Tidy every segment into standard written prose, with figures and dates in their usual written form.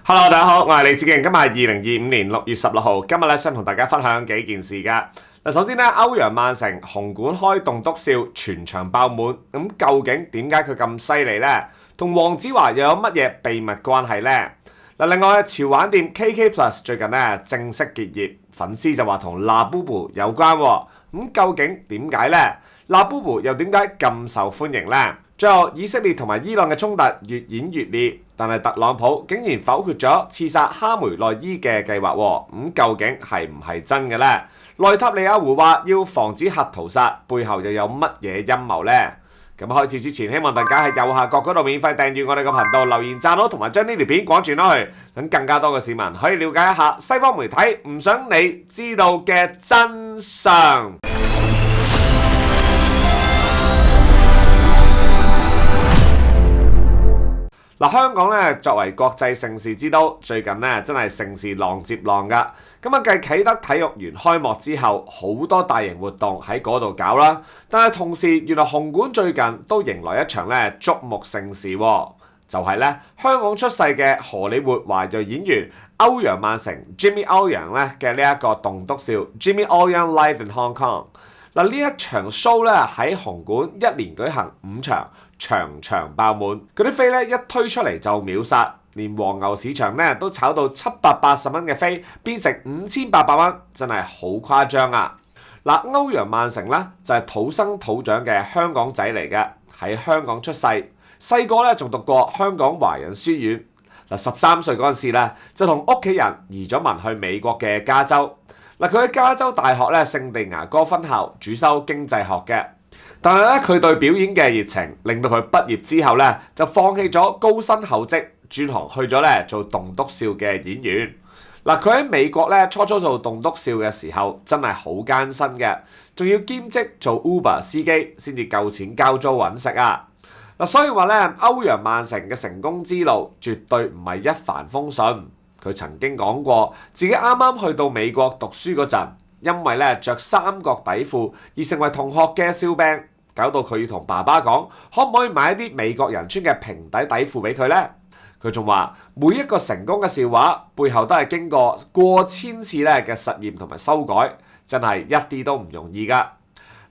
Hello，大家好，我係李子敬，今日係2025年6月16號，今日咧想同大家分享幾件事㗎。首先咧，歐陽曼城紅館開棟篤笑，全場爆滿，咁究竟點解佢咁犀利呢？同黃子華又有乜嘢秘密關係呢？另外潮玩店 KK Plus 最近咧正式結業，粉絲就話同 Labubu 有關喎，咁究竟點解呢？Labubu 又點解咁受歡迎呢？最後，以色列同埋伊朗嘅衝突越演越烈，但係特朗普竟然否決咗刺殺哈梅內伊嘅計劃喎，咁究竟係唔係真嘅呢？內塔尼亞胡話要防止核屠殺，背後又有乜嘢陰謀呢？咁開始之前，希望大家喺右下角嗰度免費訂閱我哋個頻道，留言讚好，同埋將呢條片廣傳開去，等更加多嘅市民可以了解一下西方媒體唔想你知道嘅真相。香港咧作為國際盛事之都，最近咧真係盛事浪接浪㗎。繼啟德體育園開幕之後，好多大型活動喺嗰度搞啦。但係同時，原來紅館最近都迎來一場咧矚目盛事喎，就係咧香港出世嘅荷里活華裔演員歐陽曼城 Jimmy 歐陽咧嘅呢一個棟篤笑 Jimmy 歐陽 Live in Hong Kong。呢一場 show 咧喺紅館一連舉行5場，場場爆滿。嗰啲飛咧一推出嚟就秒殺，連黃牛市場咧都炒到780蚊嘅飛變成5800蚊，真係好誇張啊！歐陽曼城咧就係土生土長嘅香港仔嚟嘅，喺香港出世，細個咧仲讀過香港華人書院。13歲嗰陣時咧就同屋企人移咗民去美國嘅加州。佢喺加州大學咧聖地牙哥分校主修經濟學嘅，但係咧佢對表演嘅熱情令到佢畢業之後咧就放棄咗高薪厚職，轉行去咗咧做棟篤笑嘅演員。佢喺美國咧初做棟篤笑嘅時候真係好艱辛嘅，仲要兼職做 Uber 司機先至夠錢交租揾食啊！所以話咧歐陽曼城嘅成功之路絕對唔係一帆風順。佢曾經講過，自己啱啱去到美國讀書嗰陣，因為咧著三角底褲而成為同學嘅笑柄，搞到佢要同爸爸講，可唔可以買一啲美國人穿嘅平底底褲俾佢呢？佢仲話，每一個成功嘅笑話背後都係經過千次咧嘅實驗同埋修改，真係一啲都唔容易㗎。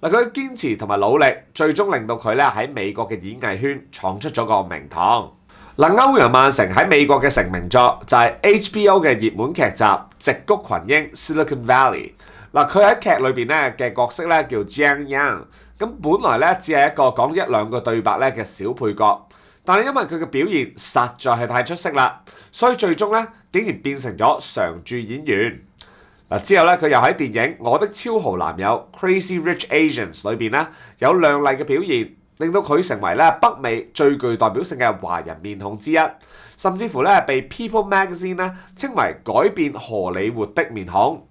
佢堅持同埋努力，最終令到佢咧喺美國嘅演藝圈闖出咗個名堂。歐陽曼城喺美國嘅成名作就係 HBO 嘅熱門劇集《矽谷群英》Silicon Valley。佢喺劇裏邊咧嘅角色咧叫 Jiang Yang， 咁本來咧只係一個講1、2個對白咧嘅小配角，但係因為佢嘅表現實在係太出色啦，所以最終咧竟然變成咗常駐演員。之後咧佢又喺電影《我的超豪男友 Crazy Rich Asians》裏邊咧有亮麗嘅表現，令到佢成為咧北美最具代表性嘅華人面孔之一，甚至乎咧被 People Magazine 咧稱為改變荷里活的面孔。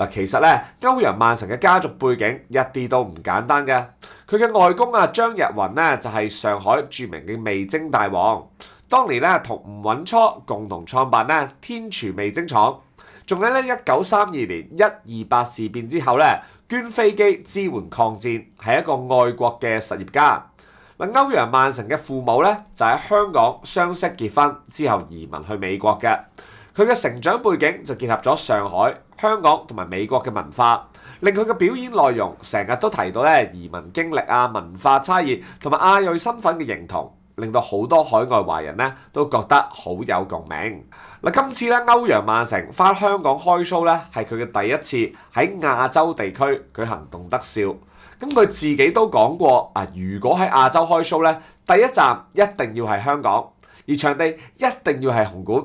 其實咧歐陽曼城嘅家族背景一啲都唔簡單嘅，佢嘅外公張日雲咧就係上海著名嘅味精大王，當年咧同吳允初共同創辦咧天廚味精廠，仲喺咧1932年128事變之後咧捐飛機支援抗戰，係一個愛國嘅實業家。歐陽曼城嘅父母咧就喺香港相識結婚之後移民去美國嘅，佢嘅成長背景就結合咗上海、香港同埋美國嘅文化，令佢嘅表演內容成日都提到咧移民經歷啊、文化差異同埋亞裔身份嘅認同，令到好多海外華人咧都覺得好有共鳴。今次咧歐陽曼城返香港開 show 咧係佢嘅第一次喺亞洲地區舉行棟篤笑。咁佢自己都講過如果喺亞洲開 show 咧，第一站一定要係香港，而場地一定要係紅館。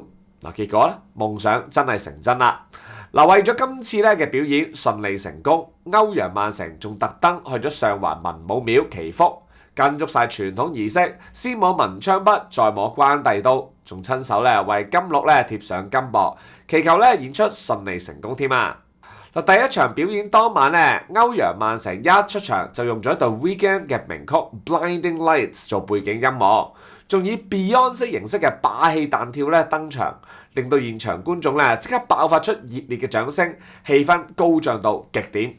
結果咧夢想真係成真啦。為咗今次咧嘅表演順利成功，歐陽曼城仲特登去咗上環文武廟祈福，跟足晒傳統儀式，先摸文昌筆，再摸關帝刀，仲親手咧為金鹿咧貼上金箔，祈求咧演出順利成功添啊！第一場表演當晚咧，歐陽曼城一出場就用咗 The Weeknd 嘅名曲《Blinding Lights》做背景音樂，仲以 Beyond 式形式嘅霸氣彈跳咧登場，令到現場觀眾咧即刻爆發出熱烈嘅掌聲，氣氛高漲到極點。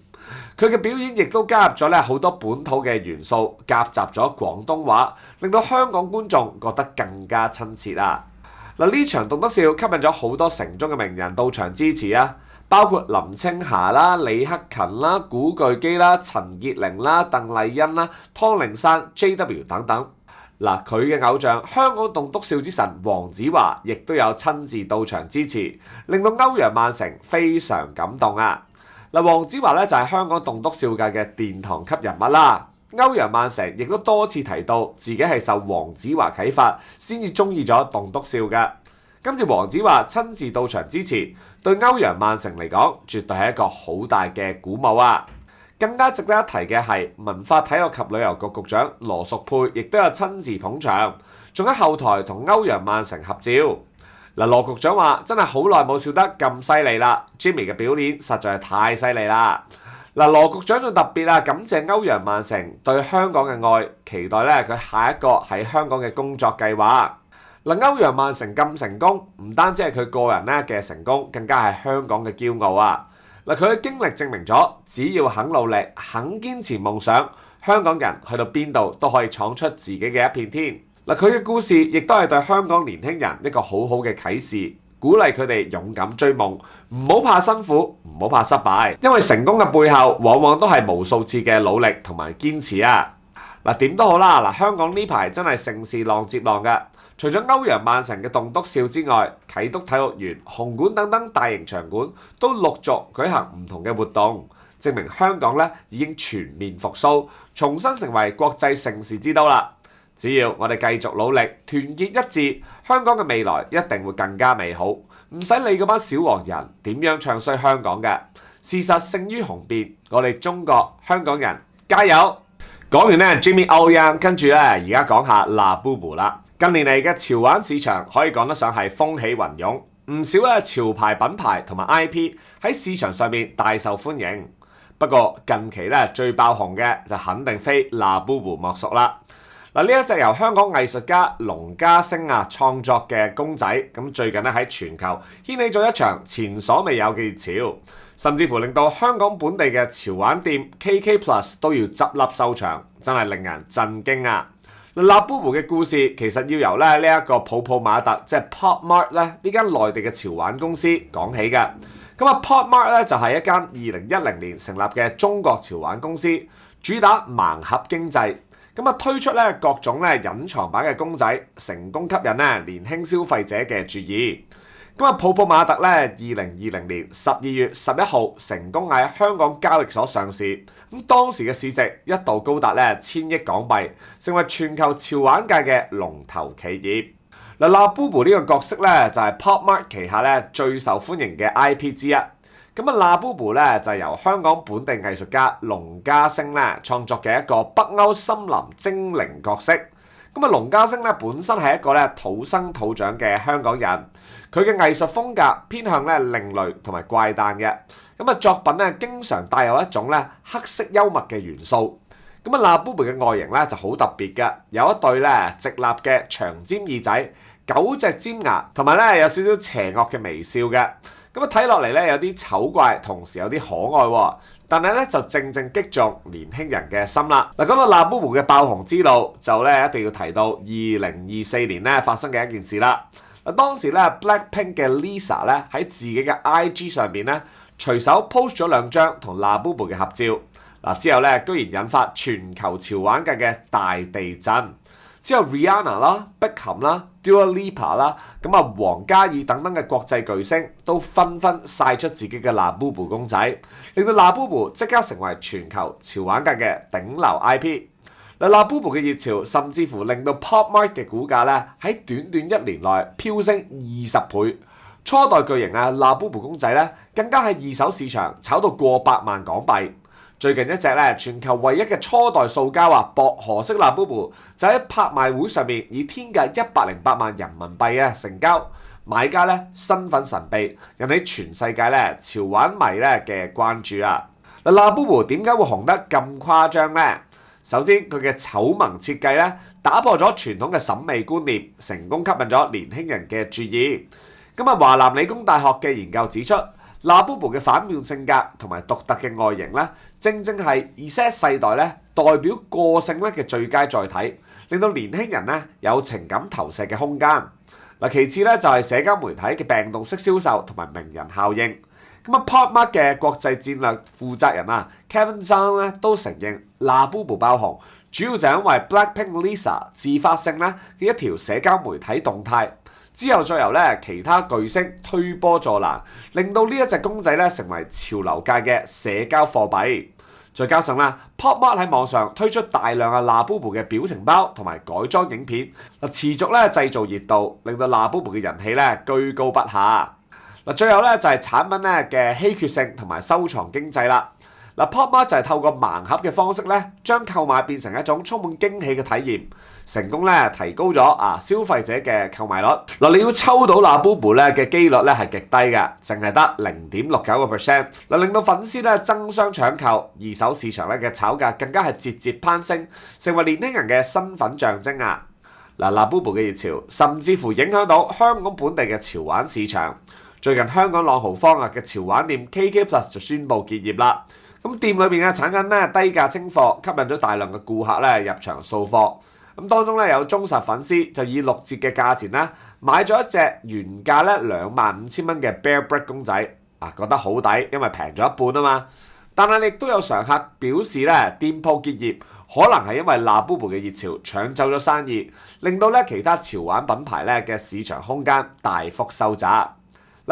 佢嘅表演亦都加入咗咧好多本土嘅元素，夾雜咗廣東話，令到香港觀眾覺得更加親切啊！嗱，呢場棟篤笑吸引咗好多城中嘅名人到場支持啊，包括林青霞啦、李克勤啦、古巨基啦、陳潔靈啦、鄧麗欣啦、湯令山、JW 等等。嗱，佢嘅偶像香港棟篤笑之神黃子華亦都有親自到場支持，令到歐陽萬成非常感動啊！嗱，黃子華咧就係香港棟篤笑界嘅殿堂級人物啦。歐陽萬成亦都多次提到自己係受黃子華啟發先至中意咗棟篤笑嘅。今次黃子華親自到場支持，對歐陽萬成嚟講絕對係一個好大嘅鼓舞啊！更加值得一提嘅係，文化體育及旅遊局局長羅淑佩亦都有親自捧場，仲喺後台同歐陽萬成合照。嗱，羅局長話：真係好耐冇笑得咁犀利啦 ，Jimmy 嘅表演實在係太犀利啦。嗱，羅局長仲特別感謝歐陽萬成對香港嘅愛，期待咧佢下一個喺香港嘅工作計劃。嗱，歐陽萬成咁成功，唔單止係佢個人咧嘅成功，更加係香港嘅驕傲啊！嗱，佢嘅經歷證明咗，只要肯努力、肯堅持夢想，香港人去到邊度都可以闖出自己嘅一片天。嗱，佢嘅故事亦都係對香港年輕人一個好好嘅啟示，鼓勵佢哋勇敢追夢，唔好怕辛苦，唔好怕失敗，因為成功嘅背後往往都係無數次嘅努力同埋堅持啊！嗱，點都好啦，嗱，香港呢排真係盛事浪接浪嘅。除咗歐陽萬成嘅棟篤笑之外，啟德體育園、紅館等等大型場館都陸續舉行唔同嘅活動，證明香港咧已經全面復甦，重新成為國際盛事之都啦。只要我哋繼續努力，團結一致，香港嘅未來一定會更加美好。唔使理嗰班小黃人點樣唱衰香港嘅，事實勝於雄辯，我哋中國香港人加油！講完咧 Jimmy O Yang， 跟住咧而家講下 Labubu 啦。近年嚟嘅潮玩市場可以講得上係風起雲湧，唔少咧潮牌品牌同埋 IP 喺市場上面大受歡迎。不過近期咧最爆紅嘅就肯定非 Labubu 莫屬啦。嗱，呢一隻由香港藝術家龍家星創作嘅公仔，咁最近咧喺全球掀起咗一場前所未有嘅熱潮，甚至乎令到香港本地嘅潮玩店 KK Plus 都要執笠收場，真係令人震驚啊！Labubu 嘅故事其實要由呢一個泡泡瑪特，即係 Pop Mart 呢間內地嘅潮玩公司講起嘅。咁Pop Mart 咧就係一間2010年成立嘅中國潮玩公司，主打盲盒經濟。推出咧各種隱藏版嘅公仔，成功吸引年輕消費者嘅注意。泡泡瑪特咧2020年12月11號成功喺香港交易所上市，當時嘅市值一度高達1000億港幣，成為全球潮玩界嘅龍頭企業。Labubu 呢個角色咧就係 Pop Mart 旗下最受歡迎嘅 IP 之一。Labubu 咧就係由香港本地藝術家龍家星創作嘅一個北歐森林精靈角色。龍家星本身係一個土生土長嘅香港人。佢嘅藝術風格偏向另類同埋怪誕嘅，作品經常帶有一種黑色幽默嘅元素。Labubu 嘅外形就好特別嘅，有一對直立嘅長尖耳仔、9隻尖牙，同埋有少少邪惡嘅微笑嘅。睇落嚟有啲醜怪，同時有啲可愛喎。但係就正正擊中年輕人嘅心啦。講到 Labubu 嘅爆紅之路，就一定要提到2024年發生嘅一件事啦。當時Blackpink 嘅 Lisa 喺自己嘅 IG 上邊隨手 post 咗2張同 Labubu 嘅合照，之後居然引發全球潮玩界嘅大地震。之後 Rihanna 啦、碧咸啦、Dua Lipa 啦，王嘉爾等等嘅國際巨星都紛紛曬出自己嘅 Labubu 公仔，令到 Labubu 即刻成為全球潮玩界嘅頂流 IP。Labubu 嘅熱潮甚至乎令到 Pop Mart 嘅股價喺短短1年內飆升20倍。初代巨型Labubu 公仔更加喺二手市場炒到過百萬港幣。最近一隻全球唯一嘅初代塑膠薄荷式 Labubu 就喺拍賣會上面以天價108萬人民幣成交，買家身份神秘，引起全世界潮玩迷嘅關注啊！Labubu 點解會紅得咁誇張呢？首先佢嘅醜萌設計打破咗傳統嘅審美觀念，成功吸引咗年輕人嘅注意。華南理工大學嘅研究指出，Labubu 嘅反面性格同埋獨特嘅外形正正係 Z 世代代表個性嘅最佳載體，令到年輕人有情感投射嘅空間。嗱，其次咧就係社交媒體嘅病毒式銷售同埋名人效應。咁啊，PopMart 嘅國際戰略負責人啊 Kevin Zhang 咧都承認 Labubu 爆紅，主要就因為 Blackpink Lisa 自發性咧嘅一條社交媒體動態，之後再由咧其他巨星推波助瀾，令到呢一隻公仔咧成為潮流界嘅社交貨幣。再加上啦 ，PopMart 喺網上推出大量嘅 Labubu 嘅表情包同埋改裝影片，持續咧製造熱度，令到 Labubu 嘅人氣咧居高不下。最後咧就係產品咧嘅稀缺性同埋收藏經濟啦。PopMart 就係透過盲盒嘅方式咧，將購買變成一種充滿驚喜嘅體驗，成功咧提高咗消費者嘅購買率。你要抽到 Labubu 咧嘅機率咧係極低嘅，淨係得0.69%。令到粉絲咧爭相搶購，二手市場咧嘅炒價更加係節節攀升，成為年輕人嘅身份象徵啊！Labubu 嘅熱潮甚至乎影響到香港本地嘅潮玩市場。最近香港朗豪坊嘅潮玩店 KK Plus 就宣布結業啦。咁店裏邊嘅產品咧低價清貨，吸引咗大量嘅顧客咧入場掃貨。咁當中咧有忠實粉絲就以6折嘅價錢咧買咗一隻原價咧25,000蚊嘅 Bear Brick 公仔，覺得好抵，因為平咗一半啊嘛。但係亦都有常客表示咧店鋪結業，可能係因為 Labubu 嘅熱潮搶走咗生意，令到咧其他潮玩品牌咧嘅市場空間大幅收窄。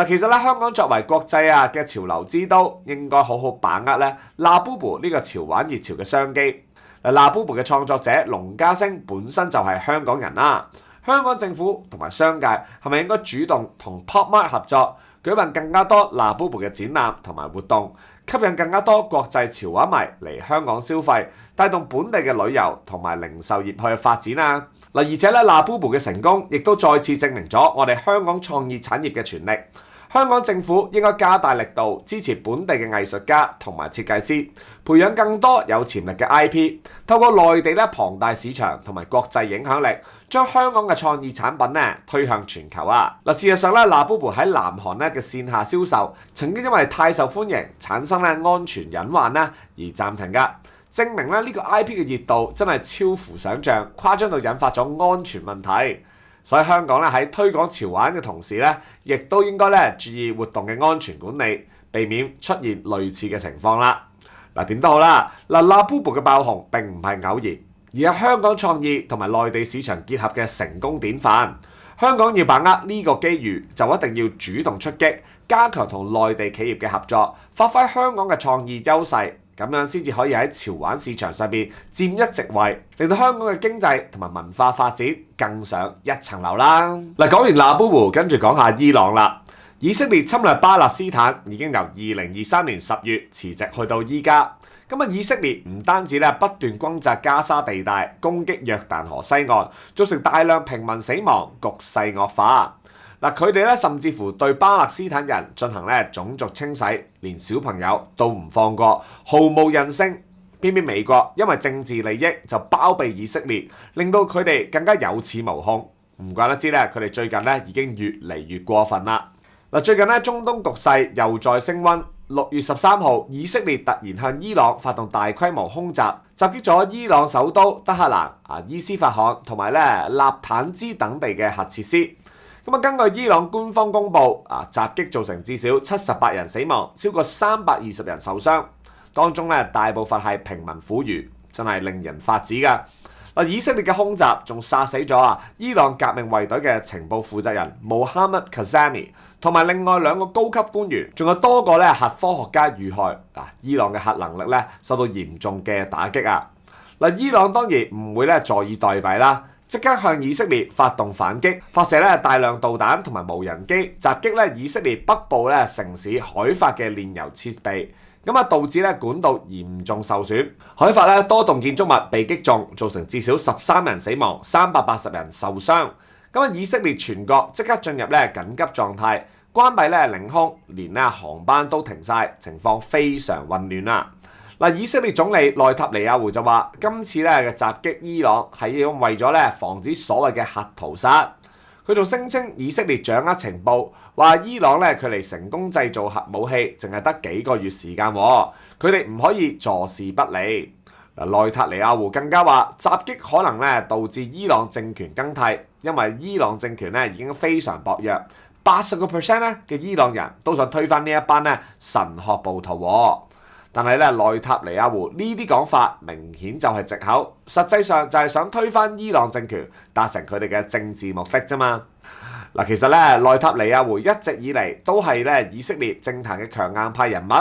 其實咧，香港作為國際嘅潮流之都，應該好好把握咧 Labubu 呢個潮玩熱潮嘅商機。Labubu 嘅創作者龍家星本身就係香港人啦。香港政府同埋商界係咪應該主動同 PopMart 合作，舉辦更加多 Labubu 嘅展覽同埋活動，吸引更加多國際潮玩迷嚟香港消費，帶動本地嘅旅遊同埋零售業去發展啊！而且咧 Labubu 嘅成功，亦都再次證明咗我哋香港創意產業嘅潛力。香港政府應該加大力度支持本地嘅藝術家同埋設計師，培養更多有潛力嘅 IP， 透過內地咧龐大市場同埋國際影響力，將香港嘅創意產品咧推向全球啊！事實上咧 Labubu 喺南韓咧嘅線下銷售，曾經因為太受歡迎，產生咧安全隱患咧而暫停㗎，證明咧呢個 IP 嘅熱度真係超乎想像，誇張到引發咗安全問題。所以香港咧喺推廣潮玩嘅同時咧，亦都應該咧注意活動嘅安全管理，避免出現類似嘅情況啦。點都好啦，Labubu 嘅爆紅並唔係偶然，而係香港創意同埋內地市場結合嘅成功典範。香港要把握呢個機遇，就一定要主動出擊，加強同內地企業嘅合作，發揮香港嘅創意優勢。咁樣先至可以喺潮玩市場上邊佔一席位，令到香港嘅經濟同埋文化發展更上一層樓啦。講完 Labubu，跟住講下伊朗啦。以色列侵略巴勒斯坦已經由2023年10月遲直去到依家。以色列唔單止不斷轟炸加沙地帶，攻擊約旦河西岸，造成大量平民死亡，局勢惡化。佢哋甚至乎對巴勒斯坦人進行種族清洗，連小朋友都唔放過，毫無人性。偏偏美國因為政治利益就包庇以色列，令到佢哋更加有恃無恐。唔怪得知佢哋最近已經越嚟越過分啦。最近中東局勢又再升溫。6月13號，以色列突然向伊朗發動大規模空襲，襲擊咗伊朗首都德黑蘭、伊斯法罕同埋納坦茲等地嘅核設施。根據伊朗官方公佈，襲擊造成至少78人死亡，超過320人受傷，當中大部分係平民婦孺，真係令人髮指㗎。以色列嘅空襲仲殺死咗伊朗革命衛隊嘅情報負責人穆罕默德卡扎米，同埋另外2個高級官員，仲有多個核科學家遇害。伊朗嘅核能力受到嚴重嘅打擊啊！伊朗當然唔會坐以待斃啦，即刻向以色列發動反擊，發射大量導彈同埋無人機，襲擊以色列北部城市海法嘅煉油設備。導致管道嚴重受損，海法多棟建築物被擊中，造成至少13人死亡，380人受傷。以色列全國即刻進入緊急狀態，關閉領空，連航班都停晒，情況非常混亂啦。以色列總理內塔尼亞胡就話：今次嘅襲擊伊朗係要為咗防止所謂嘅核屠殺。佢仲聲稱以色列掌握情報，話伊朗距離成功製造核武器淨係得幾個月時間，佢哋唔可以坐視不理。內塔尼亞胡更加話襲擊可能導致伊朗政權更替，因為伊朗政權咧已經非常薄弱，80%咧嘅伊朗人都想推翻呢一班咧神學暴徒喎。但係咧內塔尼亞胡呢啲講法明顯就係藉口，實際上就係想推翻伊朗政權，達成佢哋嘅政治目的啫嘛。嗱，其實咧內塔尼亞胡一直以嚟都係咧以色列政壇嘅強硬派人物，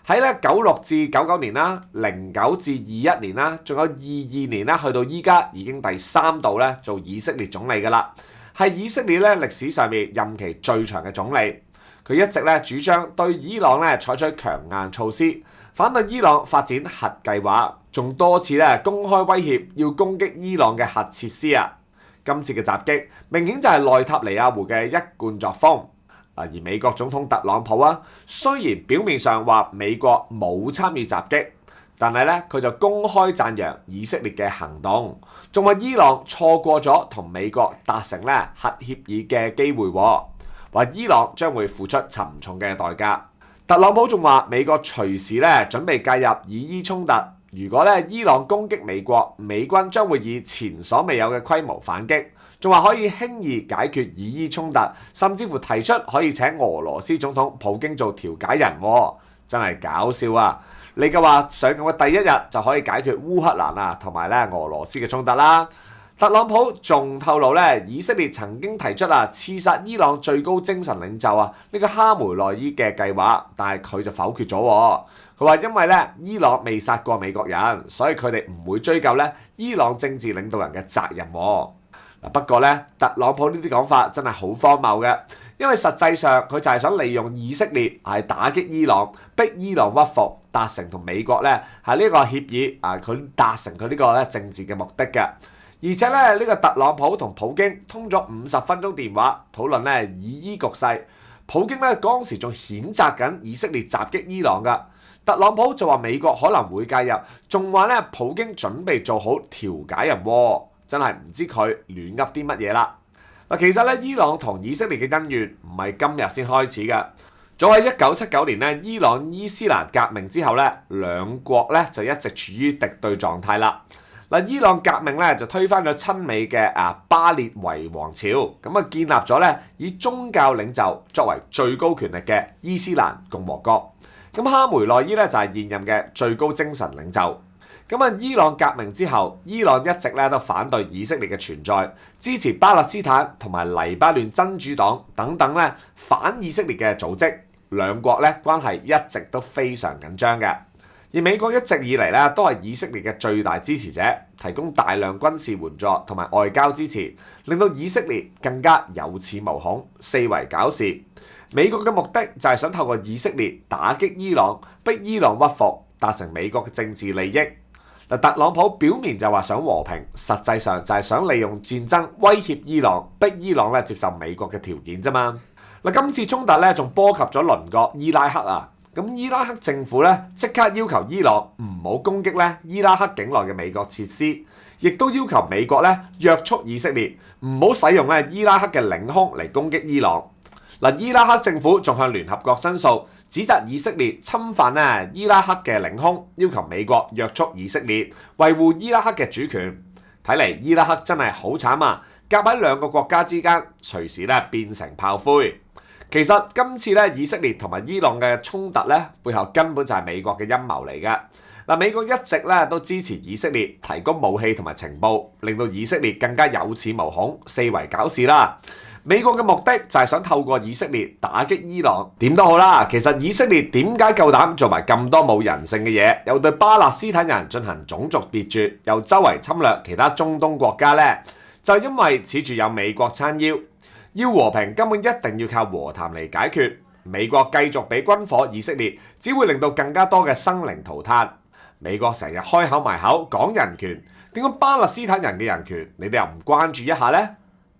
喺咧96至99年啦、09至21年啦，仲有22年啦，去到依家已經第3度咧做以色列總理㗎啦，係以色列咧歷史上面任期最長嘅總理。佢一直咧主張對伊朗咧採取強硬措施，反對伊朗發展核計劃，仲多次咧公開威脅要攻擊伊朗嘅核設施啊！今次嘅襲擊明顯就係內塔尼亞胡嘅一貫作風。而美國總統特朗普啊，雖然表面上話美國冇參與襲擊，但係咧佢就公開讚揚以色列嘅行動，仲話伊朗錯過咗同美國達成咧核協議嘅機會，話伊朗將會付出沉重嘅代價。特朗普仲話美國隨時咧準備介入以伊衝突。如果咧伊朗攻擊美國，美軍將會以前所未有嘅規模反擊，仲話可以輕易解決以伊衝突，甚至乎提出可以請俄羅斯總統普京做調解人，真係搞笑啊！你嘅話上任嘅第一日就可以解決烏克蘭啊同埋咧俄羅斯嘅衝突啦。特朗普仲透露咧，以色列曾經提出刺殺伊朗最高精神領袖呢個哈梅內伊嘅計劃，但係佢就否決咗。佢話因為咧伊朗未殺過美國人，所以佢哋唔會追究咧伊朗政治領導人嘅責任。不過咧特朗普呢啲講法真係好荒謬嘅，因為實際上佢就係想利用以色列係打擊伊朗，逼伊朗屈服，達成同美國咧係呢個協議佢達成佢呢個咧政治嘅目的嘅。而且咧呢個特朗普同普京通咗50分鐘電話，討論咧以伊局勢。普京咧當時仲譴責緊以色列襲擊伊朗㗎。特朗普就話美國可能會介入，仲話咧普京準備做好調解人喎，真係唔知佢亂噏啲乜嘢啦。嗱，其實咧伊朗同以色列嘅恩怨唔係今日先開始嘅，早喺1979年咧伊朗伊斯蘭革命之後咧，兩國咧就一直處於敵對狀態啦。嗱，伊朗革命咧就推翻咗親美嘅巴列維王朝，咁建立咗咧以宗教領袖作為最高權力嘅伊斯蘭共和國。咁哈梅內伊咧就係現任嘅最高精神領袖。伊朗革命之後，伊朗一直咧都反對以色列嘅存在，支持巴勒斯坦同埋黎巴嫩真主黨等等咧反以色列嘅組織。兩國咧關係一直都非常緊張嘅。而美國一直以嚟咧都係以色列嘅最大支持者，提供大量軍事援助同埋外交支持，令到以色列更加有恃無恐，四圍搞事。美國嘅目的就係想透過以色列打擊伊朗，逼伊朗屈服，達成美國嘅政治利益。特朗普表面就話想和平，實際上就係想利用戰爭威脅伊朗，逼伊朗咧接受美國嘅條件啫嘛。今次衝突咧仲波及咗鄰國伊拉克啊。咁伊拉克政府咧即刻要求伊朗唔好攻擊咧伊拉克境內嘅美國設施，亦都要求美國咧約束以色列唔好使用咧伊拉克嘅領空嚟攻擊伊朗。伊拉克政府仲向聯合國申訴，指責以色列侵犯伊拉克嘅領空，要求美國約束以色列，維護伊拉克嘅主權。睇嚟伊拉克真係好慘啊！夾喺兩個國家之間，隨時變成炮灰。其實今次以色列同埋伊朗嘅衝突背後根本就係美國嘅陰謀嚟嘅。美國一直都支持以色列提供武器同埋情報，令到以色列更加有恃無恐，四圍搞事啦。美國嘅目的就係想透過以色列打擊伊朗。點都好啦，其實以色列點解夠膽做埋咁多冇人性嘅嘢，又對巴勒斯坦人進行種族滅絕，又周圍侵略其他中東國家呢？就因為恃住有美國撐腰。要和平根本一定要靠和談嚟解決。美國繼續俾軍火以色列，只會令到更加多嘅生靈塗炭。美國成日開口埋口講人權，點解巴勒斯坦人嘅人權你哋又唔關注一下呢？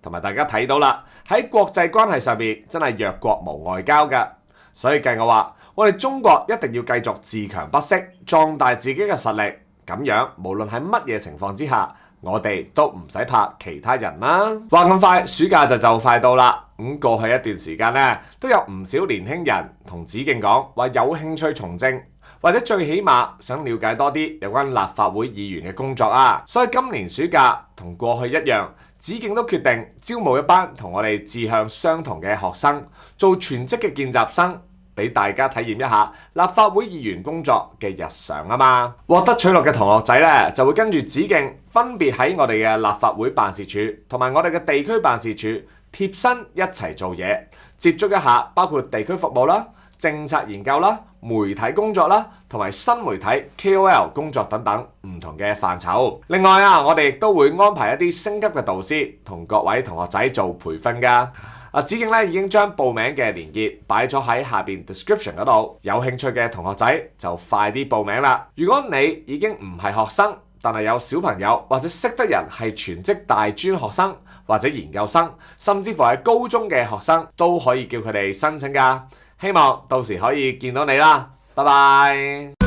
同埋大家睇到啦，喺國際關係上面真係弱國無外交㗎。所以計我話，我哋中國一定要繼續自強不息，壯大自己嘅實力。咁樣無論喺乜嘢情況之下，我哋都唔使怕其他人啦。話咁快，暑假就快到啦。過去一段時間呢，都有唔少年輕人同子敬講話有興趣從政，或者最起碼想了解多啲有關立法會議員嘅工作啊。所以今年暑假同過去一樣，子敬都決定招募一班同我哋志向相同嘅學生，做全職嘅見習生，俾大家體驗一下立法會議員工作嘅日常啊嘛。獲得取錄嘅同學仔咧，就會跟住子敬分別喺我哋嘅立法會辦事處同埋我哋嘅地區辦事處貼身一齊做嘢，接觸一下包括地區服務啦、政策研究啦、媒體工作啦，同埋新媒體 KOL 工作等等唔同嘅範疇。另外啊，我哋亦都會安排一啲升級嘅導師同各位同學仔做培訓㗎。子敬咧已經將報名嘅連結擺咗喺下邊 description 嗰度，有興趣嘅同學仔就快啲報名啦。如果你已經唔係學生，但係有小朋友或者識得人係全職大專學生或者研究生，甚至乎係高中嘅學生，都可以叫佢哋申請㗎。希望到時可以見到你啦，拜拜。